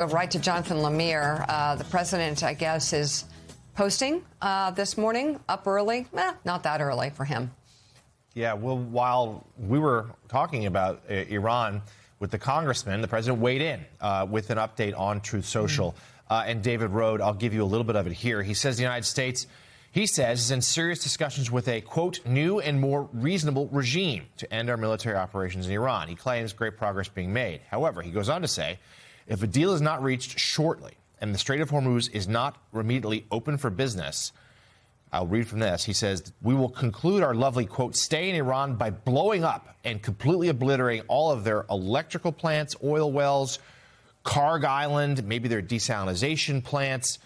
Go right to Jonathan Lemire. The president, I guess, is posting this morning, up early. Not that early for him. Yeah, well, while we were talking about Iran with the congressman, the president weighed in with an update on Truth Social. And David Rode, I'll give you a little bit of it here. He says the United States, he says, is in serious discussions with a, quote, new and more reasonable regime to end our military operations in Iran. He claims great progress being made. However, he goes on to say, if a deal is not reached shortly and the Strait of Hormuz is not immediately open for business, I'll read from this. He says, we will conclude our lovely, quote, stay in Iran by blowing up and completely obliterating all of their electrical plants, oil wells, Karg Island, maybe their desalination plants,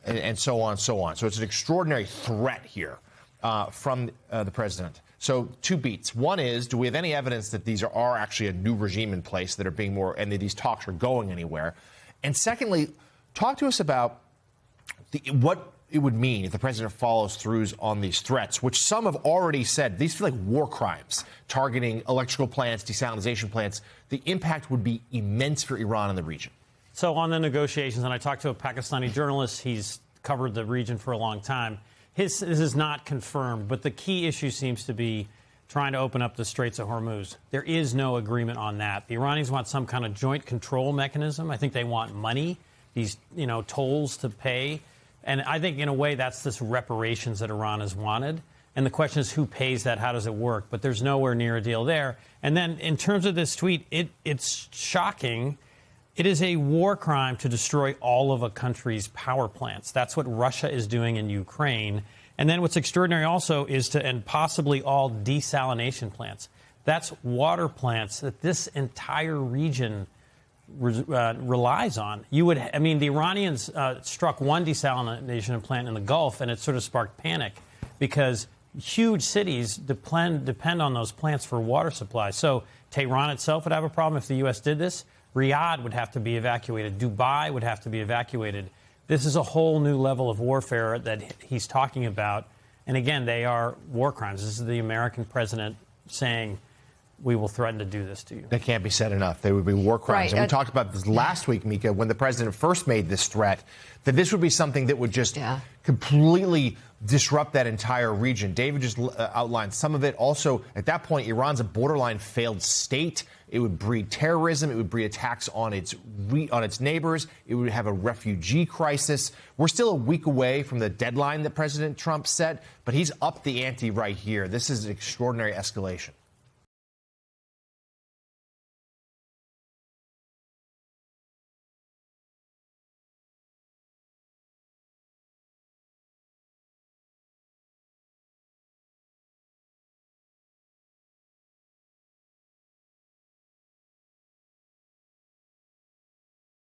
and so on and so on. So it's an extraordinary threat here from the president. So two beats. One is, do we have any evidence that these are actually a new regime in place that are being more, and that these talks are going anywhere? And secondly, talk to us about what it would mean if the president follows through on these threats, which some have already said these feel like war crimes, targeting electrical plants, desalination plants. The impact would be immense for Iran and the region. So on the negotiations, and I talked to a Pakistani journalist, he's covered the region for a long time. This is not confirmed, but the key issue seems to be trying to open up the Straits of Hormuz. There is no agreement on that. The Iranians want some kind of joint control mechanism. I think they want money, these tolls to pay. And I think, in a way, that's this reparations that Iran has wanted. And the question is, who pays that? How does it work? But there's nowhere near a deal there. And then in terms of this tweet, it's shocking. It is a war crime to destroy all of a country's power plants. That's what Russia is doing in Ukraine. And then what's extraordinary also is to end possibly all desalination plants. That's water plants that this entire region relies on. The Iranians struck one desalination plant in the Gulf, and it sort of sparked panic because huge cities depend on those plants for water supply. So Tehran itself would have a problem if the U.S. did this. Riyadh would have to be evacuated. Dubai would have to be evacuated. This is a whole new level of warfare that he's talking about. And again, they are war crimes. This is the American president saying, we will threaten to do this to you. That can't be said enough. They would be war crimes. Right. And we talked about this last week, Mika, when the president first made this threat, that this would be something that would just completely disrupt that entire region. David just outlined some of it. Also, at that point, Iran's a borderline failed state. It would breed terrorism. It would breed attacks on its neighbors. It would have a refugee crisis. We're still a week away from the deadline that President Trump set, but he's upped the ante right here. This is an extraordinary escalation.